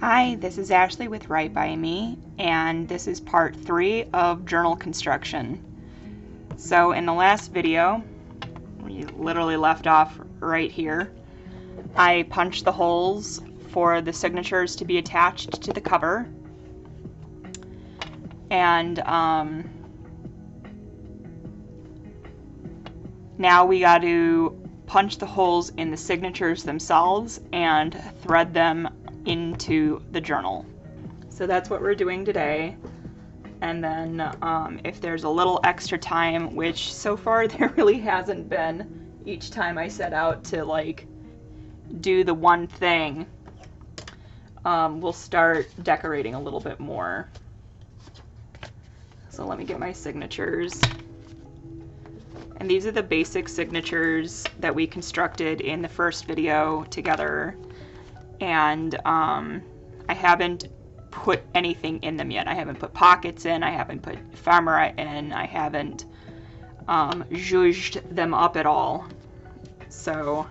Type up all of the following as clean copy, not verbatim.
Hi, this is Ashley with Write By Me, and this is part 3 of journal construction. So in the last video, we literally left off right here, I punched the holes for the signatures to be attached to the cover, and now we got to punch the holes in the signatures themselves and thread them into the journal. So that's what we're doing today. And then if there's a little extra time, which so far there really hasn't been, each time I set out to like do the one thing, we'll start decorating a little bit more. So let me get my signatures. And these are the basic signatures that we constructed in the first video together. And I haven't put anything in them yet. I haven't put pockets in, I haven't put ephemera in, I haven't zhuzhed them up at all. So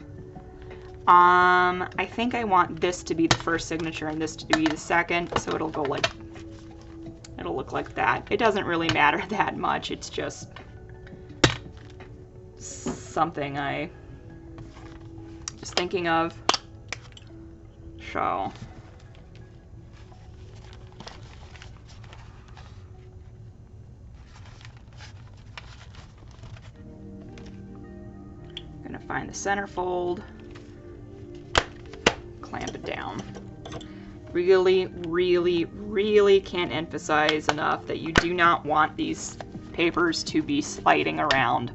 I think I want this to be the first signature and this to be the second, so it'll go like, it'll look like that. It doesn't really matter that much, it's just something I was thinking of. So I'm gonna find the centerfold, clamp it down. Really can't emphasize enough that you do not want these papers to be sliding around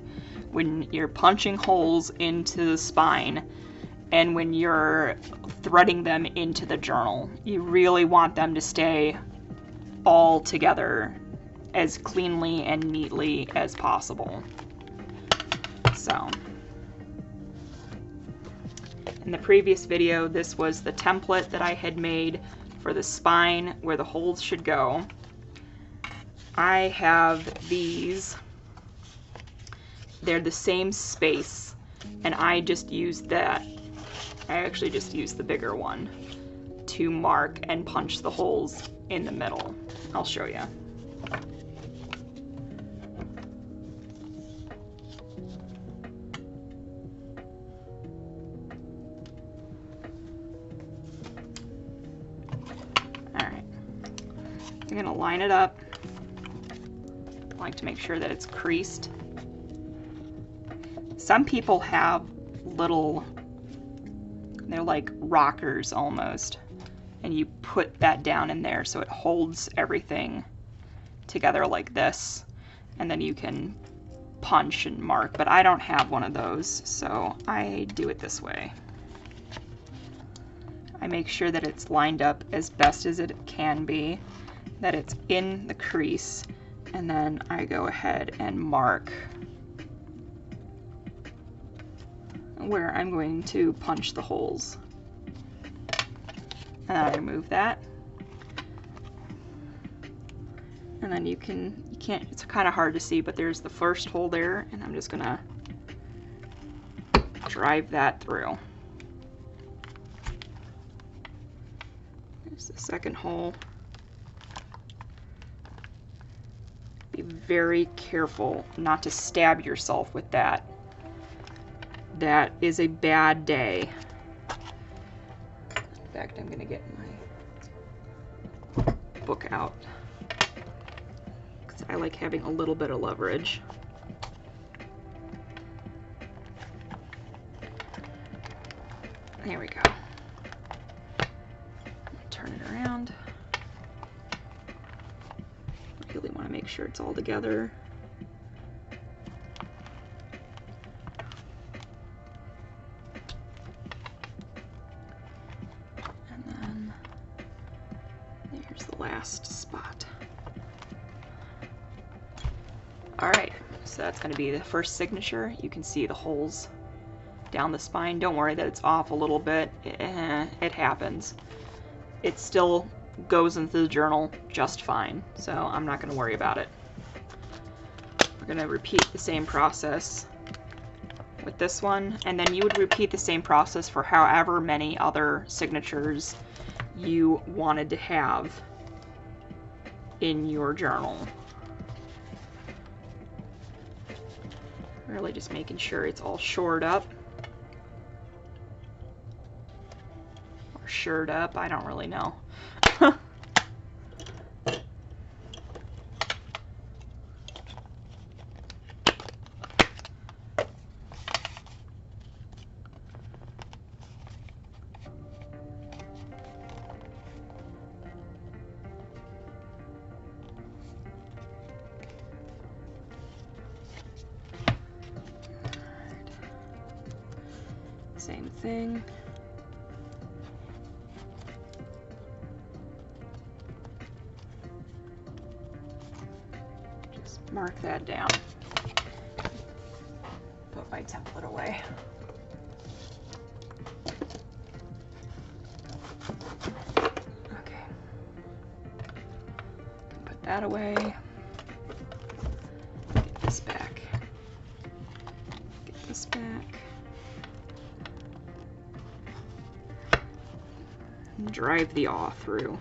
when you're punching holes into the spine and when you're threading them into the journal. You really want them to stay all together as cleanly and neatly as possible. So, in the previous video, this was the template that I had made for the spine where the holes should go. I have these. They're the same space, and I just used that. I actually just used the bigger one to mark and punch the holes in the middle. I'll show you. Alright, I'm going to line it up. I like to make sure that it's creased. Some people have little, they're like rockers almost, and you put that down in there so it holds everything together like this, and then you can punch and mark, but I don't have one of those, so I do it this way. I make sure that it's lined up as best as it can be, that it's in the crease, and then I go ahead and mark where I'm going to punch the holes. And I remove that. And then you can't, it's kind of hard to see, but there's the first hole there, and I'm just gonna drive that through. There's the second hole. Be very careful not to stab yourself with that. That is a bad day. In fact, I'm gonna get my book out because I like having a little bit of leverage. There we go. Turn it around. Really want to make sure it's all together. Last spot. Alright, so that's going to be the first signature. You can see the holes down the spine. Don't worry that it's off a little bit. It happens. It still goes into the journal just fine, so I'm not going to worry about it. We're going to repeat the same process with this one, and then you would repeat the same process for however many other signatures you wanted to have in your journal. Really just making sure it's all shored up. Or shored up, I don't really know. Same thing. Just mark that down. Put my template away. Okay. Put that away. Get this back. Get this back. Drive the awl through.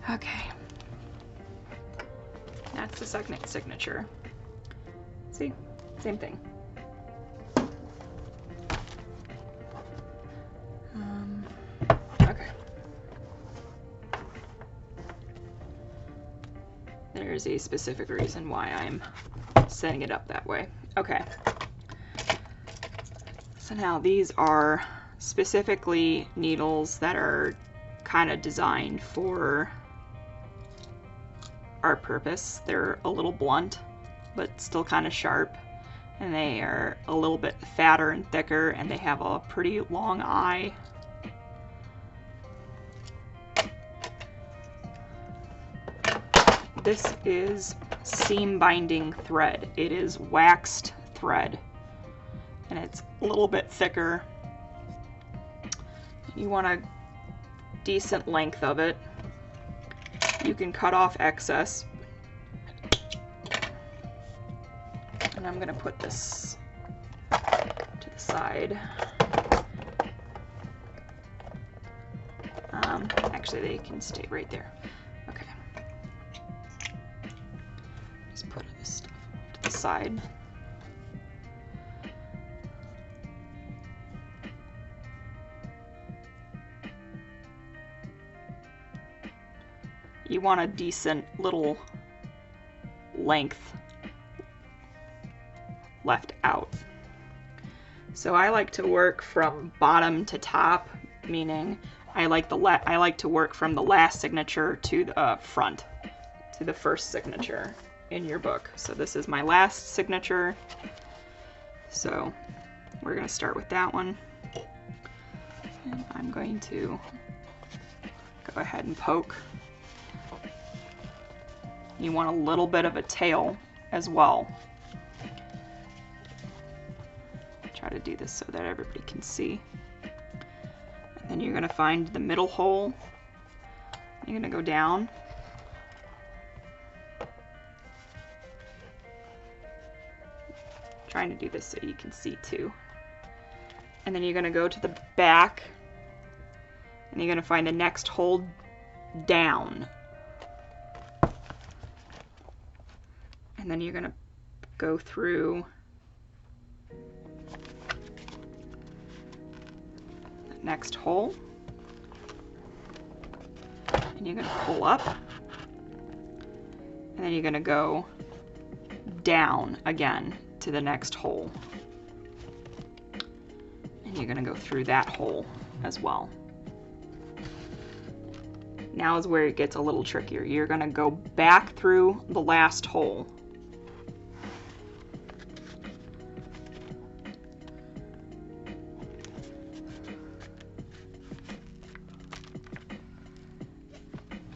Okay, that's the second signature. See, same thing. Okay. There's a specific reason why I'm setting it up that way. Okay. So now these are specifically needles that are kind of designed for our purpose. They're a little blunt, but still kind of sharp, and they are a little bit fatter and thicker, and they have a pretty long eye. This is seam binding thread. It is waxed thread, and it's a little bit thicker. You want a decent length of it. You can cut off excess. And I'm gonna put this to the side. Actually, they can stay right there. Okay. Just put this stuff to the side. You want a decent little length left out. So I like to work from bottom to top, meaning I like to work from the last signature to the front, to the first signature in your book. So this is my last signature. So we're going to start with that one. And I'm going to go ahead and poke. You want a little bit of a tail as well. Try to do this so that everybody can see. And then you're going to find the middle hole. You're going to go down. Trying to do this so you can see too. And then you're going to go to the back, and you're going to find the next hole down. And then you're going to go through the next hole, and you're going to pull up, and then you're going to go down again to the next hole, and you're going to go through that hole as well. Now is where it gets a little trickier. You're going to go back through the last hole.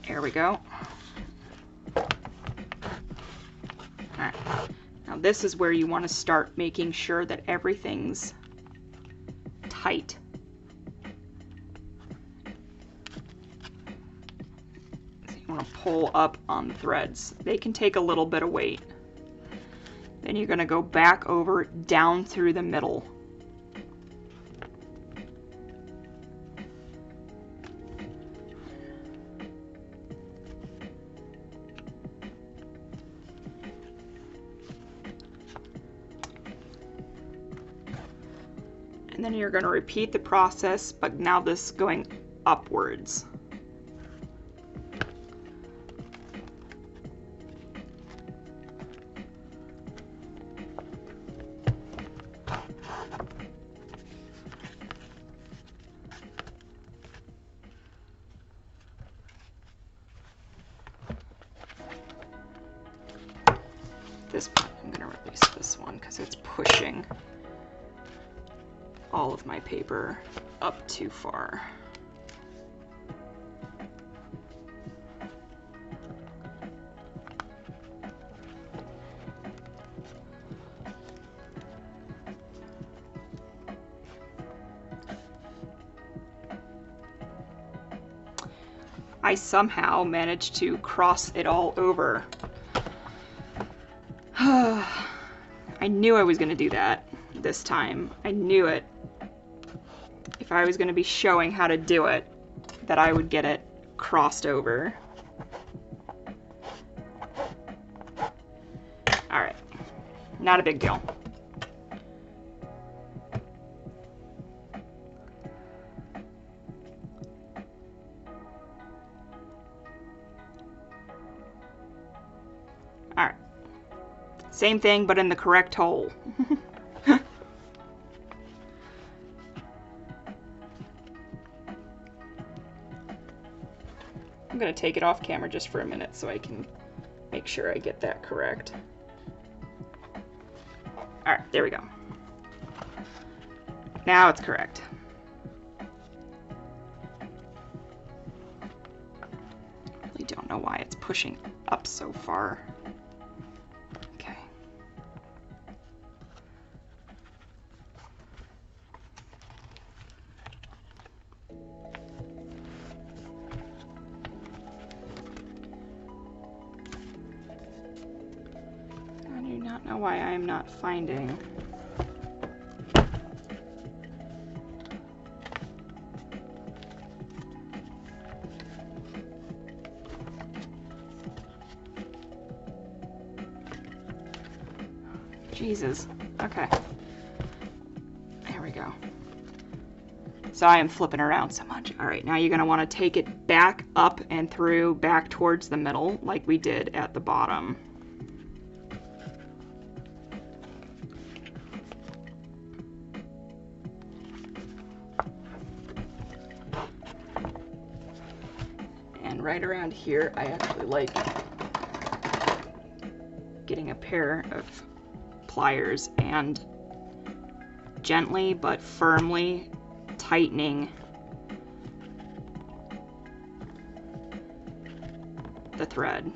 There we go. Alright. Now this is where you want to start making sure that everything's tight. So you want to pull up on the threads. They can take a little bit of weight. Then you're going to go back over, down through the middle. And then you're going to repeat the process, but now this going upwards. This one, I'm going to release this one because it's pushing all of my paper up too far. I somehow managed to cross it all over. I knew I was going to do that this time. I knew it. If I was going to be showing how to do it, that I would get it crossed over. Alright. Not a big deal. Alright. Same thing, but in the correct hole. I'm going to take it off camera just for a minute so I can make sure I get that correct. Alright, there we go. Now it's correct. I really don't know why it's pushing up so far. Okay. I do not know why I am not finding. Jesus. Okay. There we go. So I am flipping around so much. All right, now you're going to want to take it back up and through, back towards the middle, like we did at the bottom. And right around here, I actually like getting a pair of pliers and gently but firmly tightening the thread.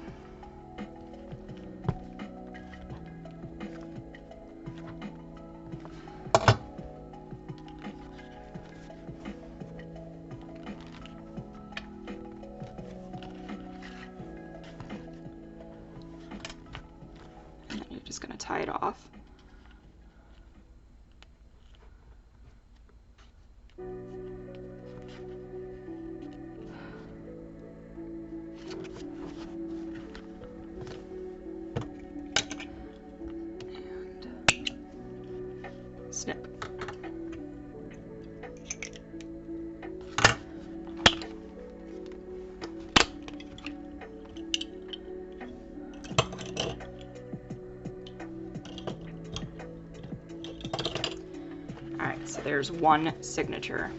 And then you're just going to tie it off. Snip. Alright, so there's one signature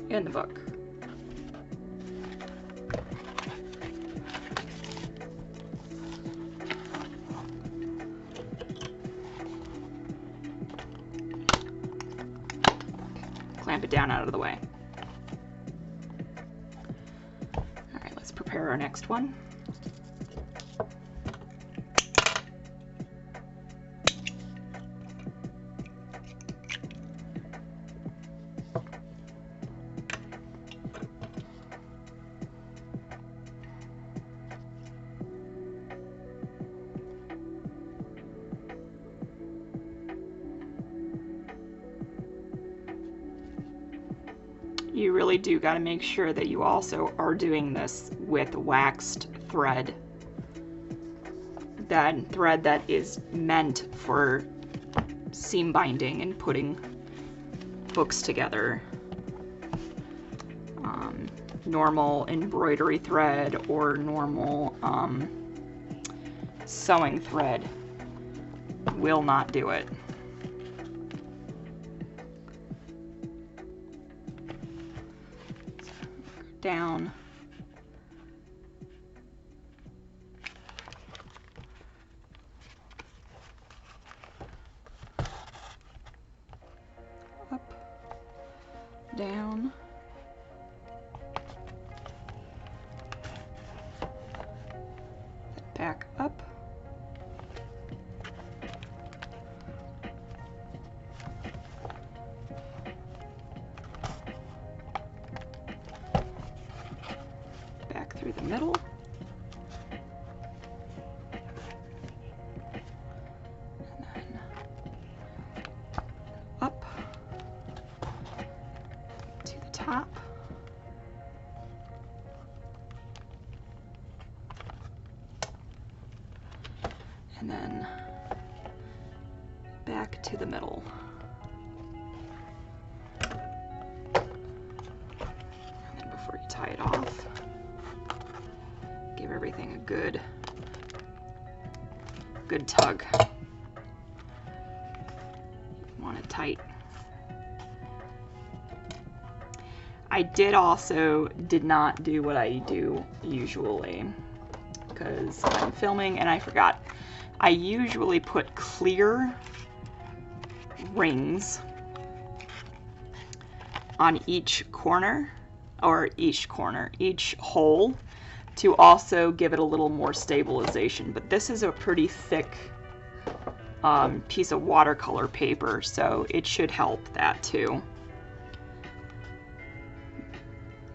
in the book. Clamp it down out of the way. Alright, for our next one. You really do got to make sure that you also are doing this with waxed thread. That thread that is meant for seam binding and putting books together. Normal embroidery thread or normal sewing thread will not do it. Down. Up. Down. Back up. Through the middle. And then up to the top. And then back to the middle. And then before you tie it off, give everything a good tug. You want it tight. I did not do what I do usually because I'm filming and I forgot. I usually put clear rings on each corner, or each hole, to also give it a little more stabilization. But this is a pretty thick piece of watercolor paper, so it should help that too.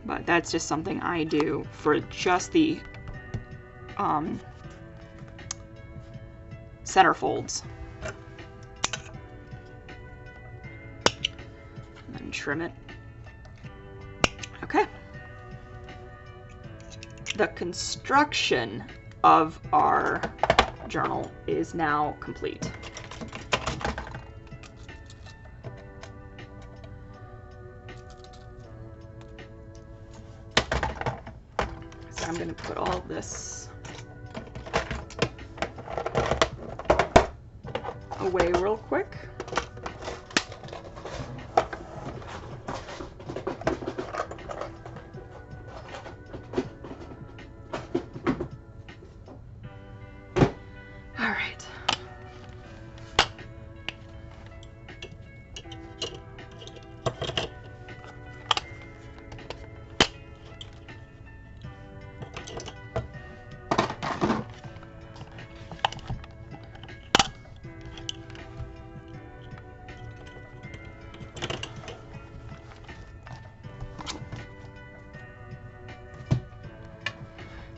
But that's just something I do for just the center folds. And then trim it. Okay. The construction of our journal is now complete. So I'm going to put all this away real quick.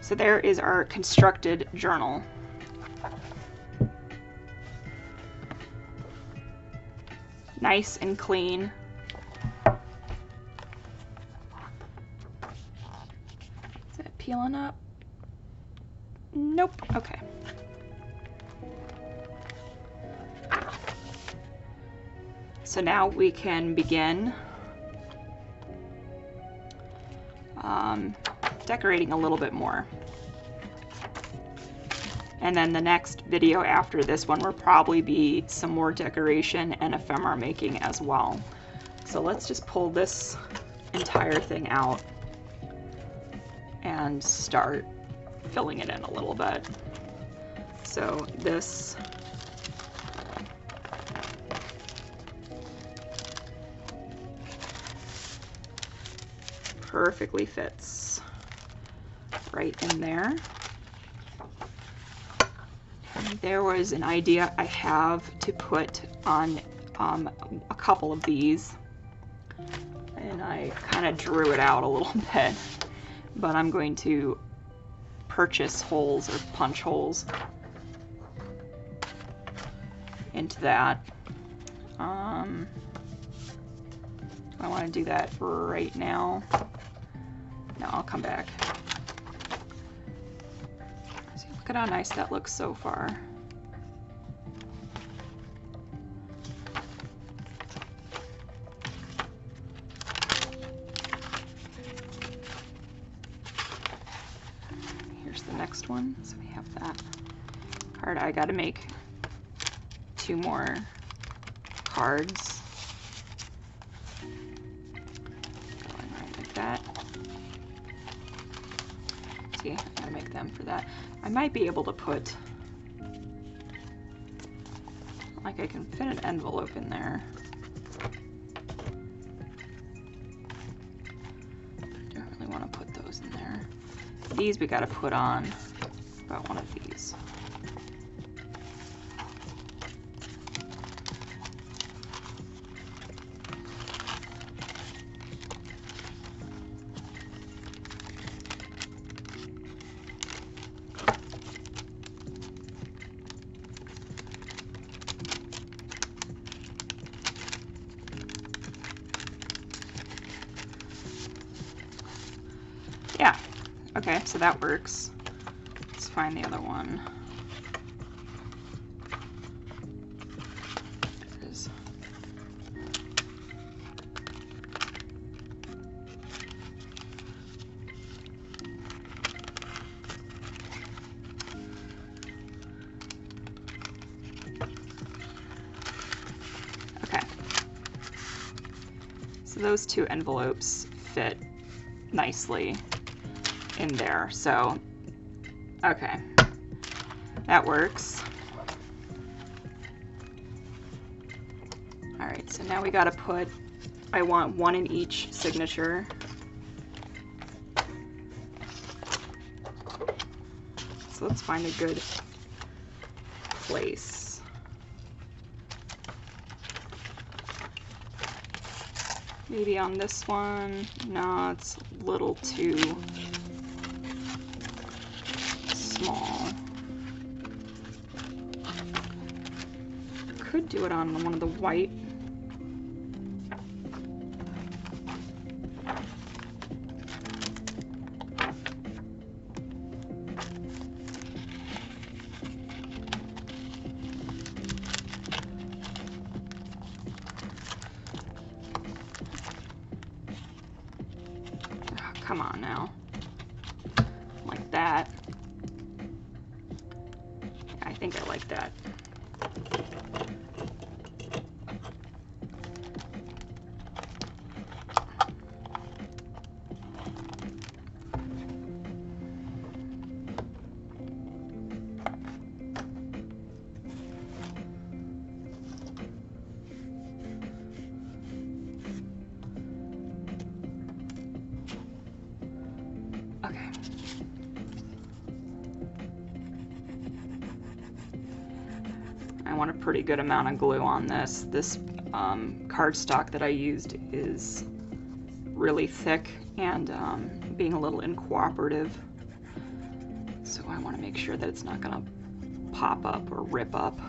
So there is our constructed journal. Nice and clean. Is that peeling up? Nope. Okay. So now we can begin decorating a little bit more. And then the next video after this one will probably be some more decoration and ephemera making as well. So let's just pull this entire thing out and start filling it in a little bit. So this perfectly fits right in there. There was an idea I have to put on a couple of these, and I kind of drew it out a little bit, but I'm going to purchase holes or punch holes into that. I want to do that right now. No, I'll come back. See, look at how nice that looks so far. Here's the next one. So we have that card. I got to make 2 more cards. Going right like that. See, I gotta make them for that. I might be able to put, like, I can fit an envelope in there. Don't really want to put those in there. These we gotta put on about one of these. Yeah, okay, so that works. Let's find the other one. There it is. Okay. So those 2 envelopes fit nicely in there, so okay, that works. All right, so now we got to put, I want 1 in each signature. So let's find a good place. Maybe on this one. No, it's a little too small. Could do it on one of the white. Oh, come on now. Like that. I think I like that. Okay. I want a pretty good amount of glue on this. This cardstock that I used is really thick and being a little uncooperative. So I want to make sure that it's not going to pop up or rip up.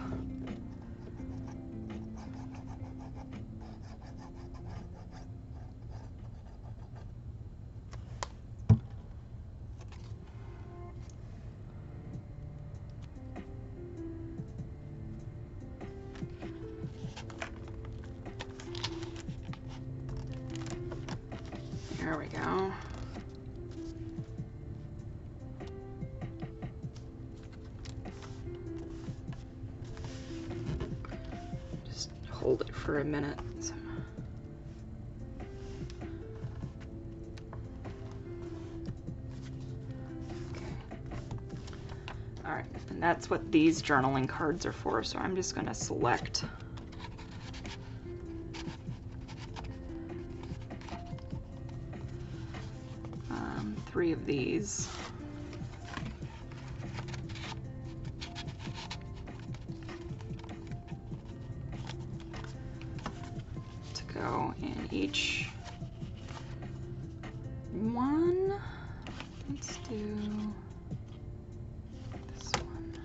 There we go. Just hold it for a minute. So. Okay. All right, and that's what these journaling cards are for. So I'm just going to select 3 of these. each one. Let's do this one.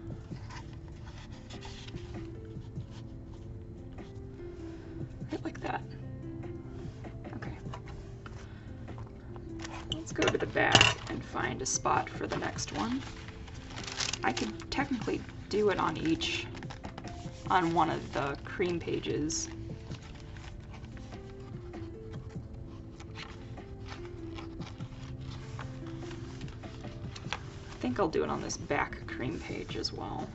Right like that. Okay. Let's go to the back and find a spot for the next one. I could technically do it on one of the cream pages. I think I'll do it on this back cream page as well.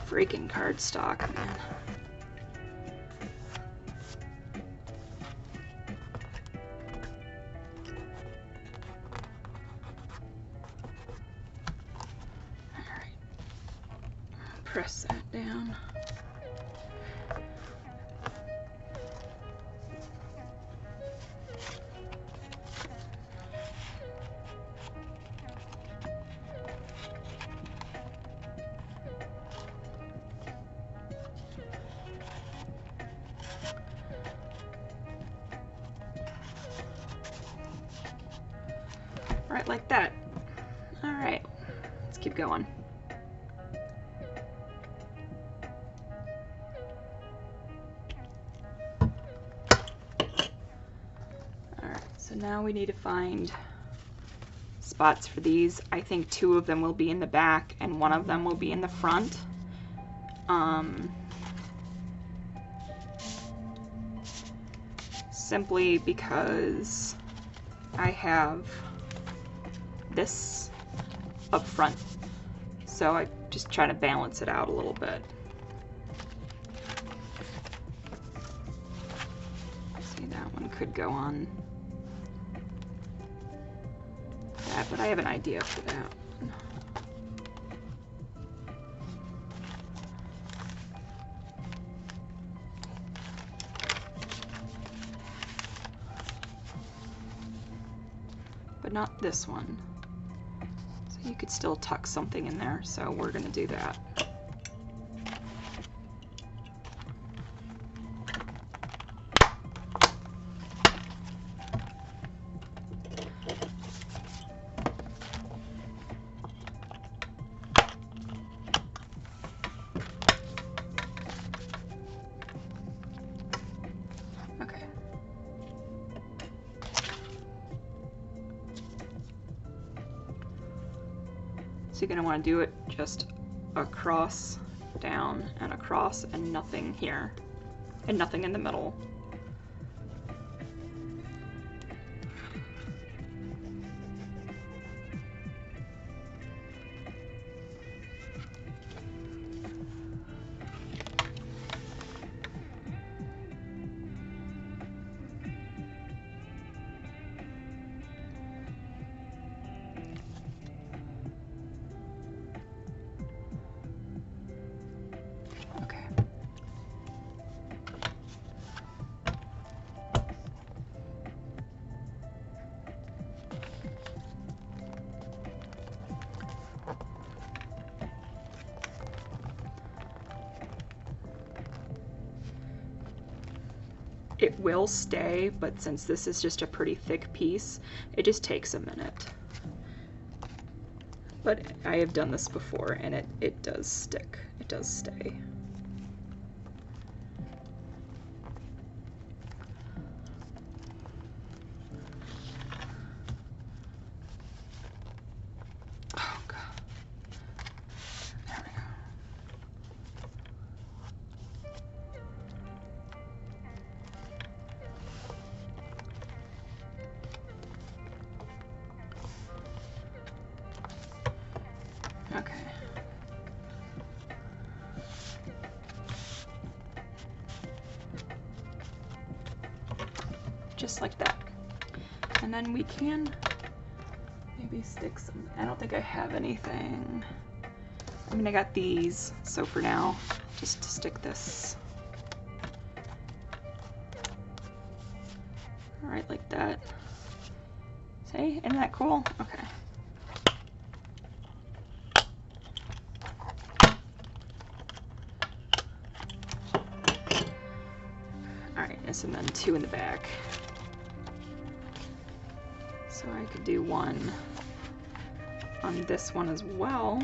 Freaking cardstock, man. Alright. Press that down. Right like that. All right, let's keep going. All right, so now we need to find spots for these. I think 2 of them will be in the back and 1 of them will be in the front. Simply because I have this up front, so I just try to balance it out a little bit. See, that one could go on that, but I have an idea for that one. But not this one. So you could still tuck something in there, so we're going to do that. Okay. So you're going to want to do it just across, down, and across, and nothing here, and nothing in the middle. It will stay, but since this is just a pretty thick piece, it just takes a minute. But I have done this before, and it does stick. It does stay. just like that. And then we can maybe stick some, I don't think I have anything. I mean, I got these, so for now, just to stick this right like that. See, isn't that cool? Okay. Alright, and then 2 in the back. So I could do one on this one as well.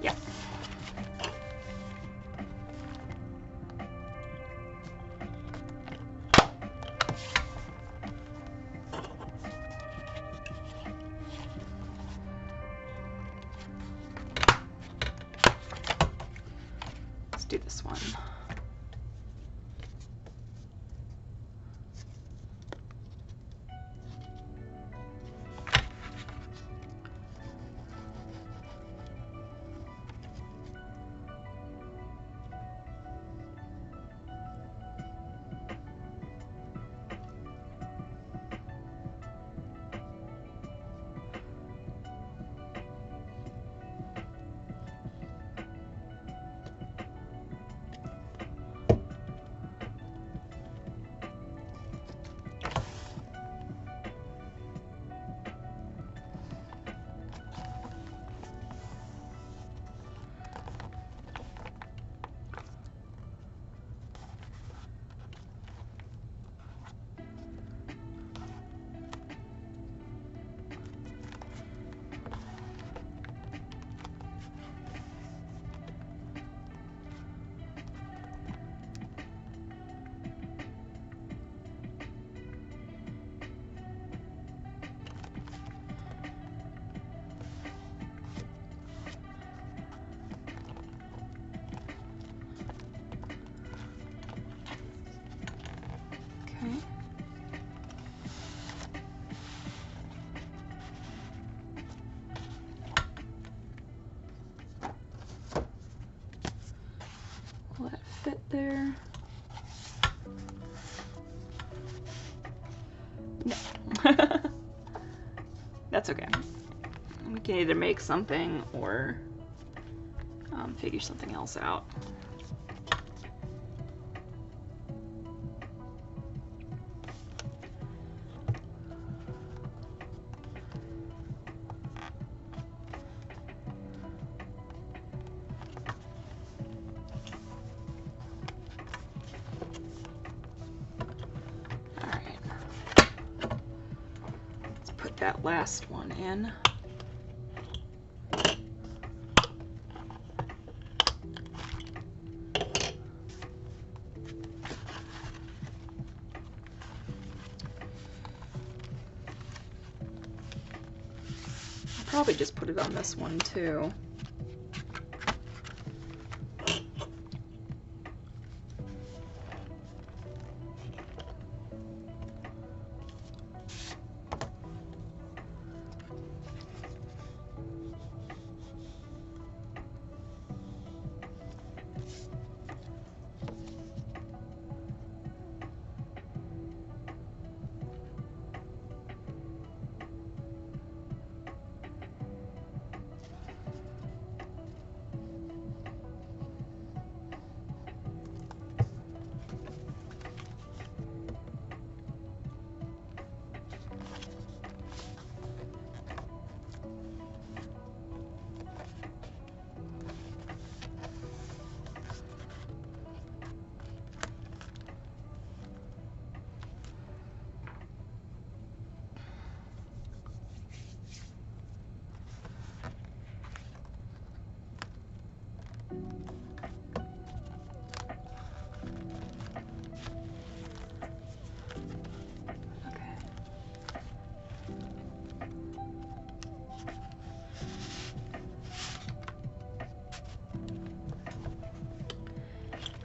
Yeah. Let's do this one. Okay. Will that fit there? No. That's okay. We can either make something or figure something else out. That last one in. I'll probably just put it on this one too.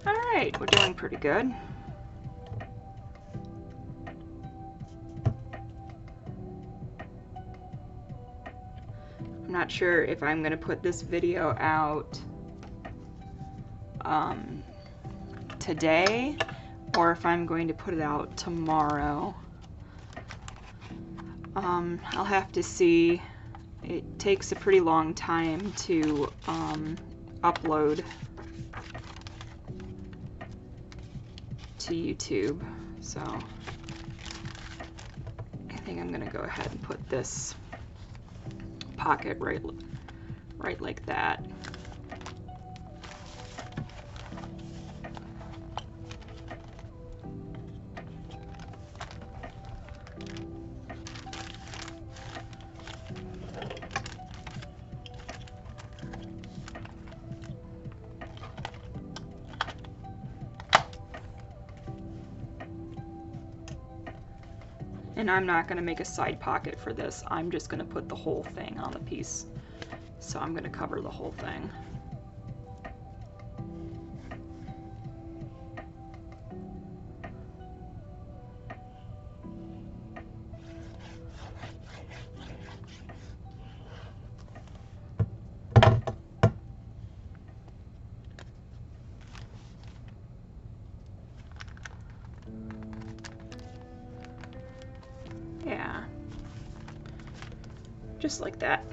Alright, we're doing pretty good. I'm not sure if I'm gonna put this video out today or if I'm going to put it out tomorrow. I'll have to see. It takes a pretty long time to upload to YouTube, so I think I'm gonna go ahead and put this pocket right like that. And I'm not going to make a side pocket for this. I'm just going to put the whole thing on the piece. So I'm going to cover the whole thing. Yeah, just like that.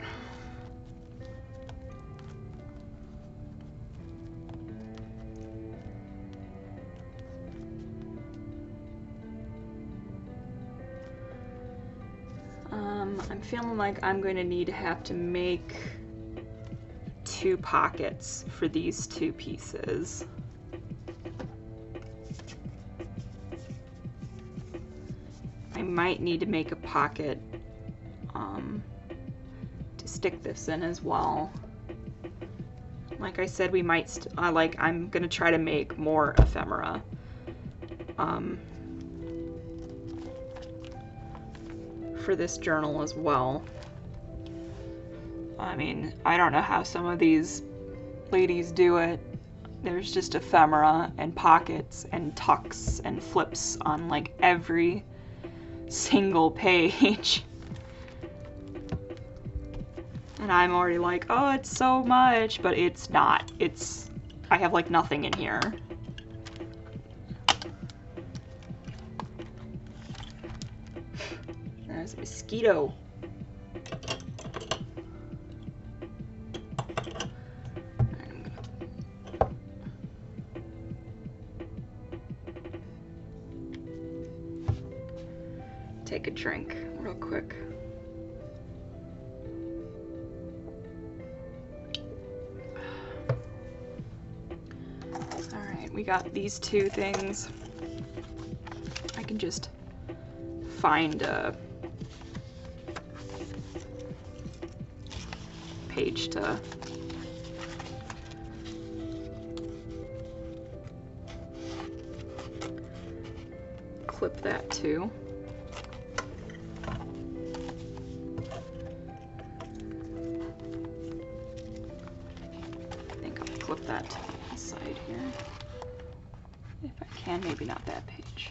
I'm feeling like I'm going to have to make 2 pockets for these 2 pieces. I might need to make a pocket to stick this in as well. Like I said, we might I'm gonna try to make more ephemera. For this journal as well. I mean, I don't know how some of these ladies do it. There's just ephemera and pockets and tucks and flips on like every single page. And I'm already like, oh, it's so much, but it's not. I have like nothing in here. There's a mosquito. Take a drink real quick. Alright, we got these 2 things. I can just find a page to clip that to. I think I'll clip that to the side here. If I can, maybe not that page.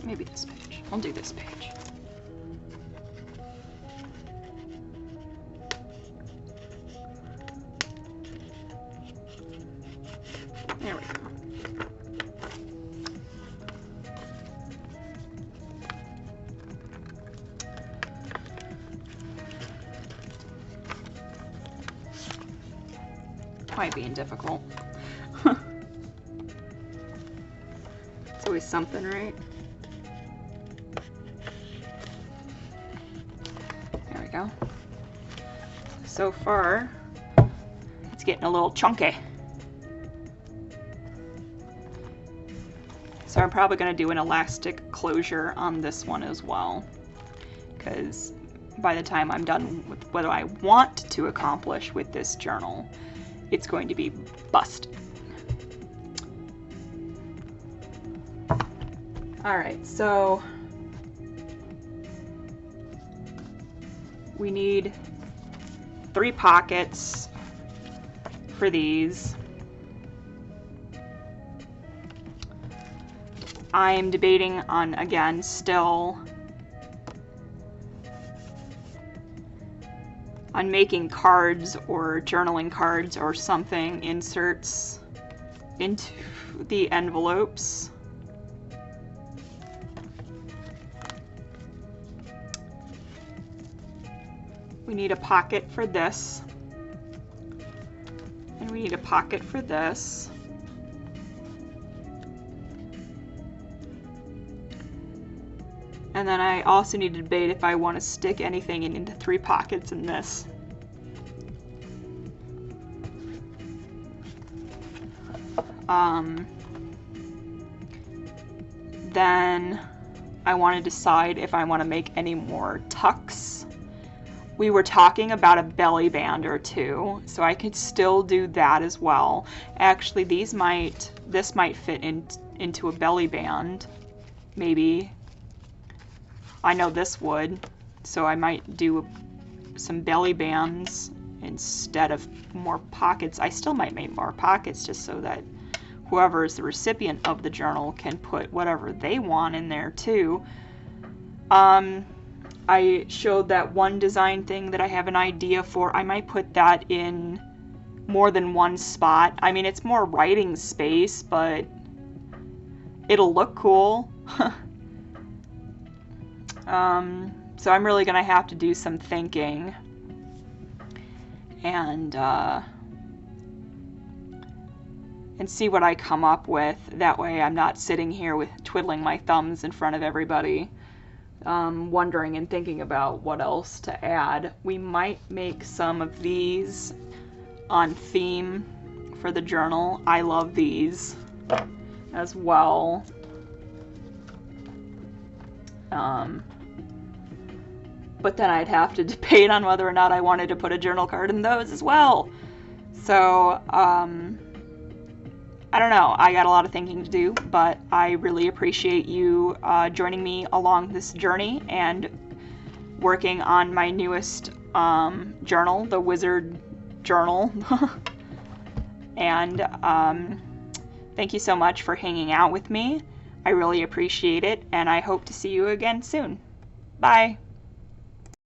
Maybe this page. I'll do this page. There we go. Why being difficult? It's always something, right? There we go. So far, it's getting a little chunky. So I'm probably going to do an elastic closure on this one as well, because by the time I'm done with what I want to accomplish with this journal, it's going to be busted. Alright, so we need 3 pockets for these. I'm debating on, again, still on making cards or journaling cards or something, inserts into the envelopes. We need a pocket for this, and we need a pocket for this. And then I also need to debate if I want to stick anything into 3 pockets in this. Then I want to decide if I want to make any more tucks. We were talking about a belly band or 2, so I could still do that as well. Actually, this might fit into a belly band, maybe. I know this would, so I might do some belly bands instead of more pockets. I still might make more pockets just so that whoever is the recipient of the journal can put whatever they want in there too. I showed that one design thing that I have an idea for. I might put that in more than one spot. I mean, it's more writing space, but it'll look cool. So I'm really gonna have to do some thinking and see what I come up with. That way I'm not sitting here with twiddling my thumbs in front of everybody, wondering and thinking about what else to add. We might make some of these on theme for the journal. I love these as well. But then I'd have to debate on whether or not I wanted to put a journal card in those as well. So, I don't know. I got a lot of thinking to do, but I really appreciate you joining me along this journey and working on my newest journal, the Wizard Journal. And thank you so much for hanging out with me. I really appreciate it, and I hope to see you again soon. Bye!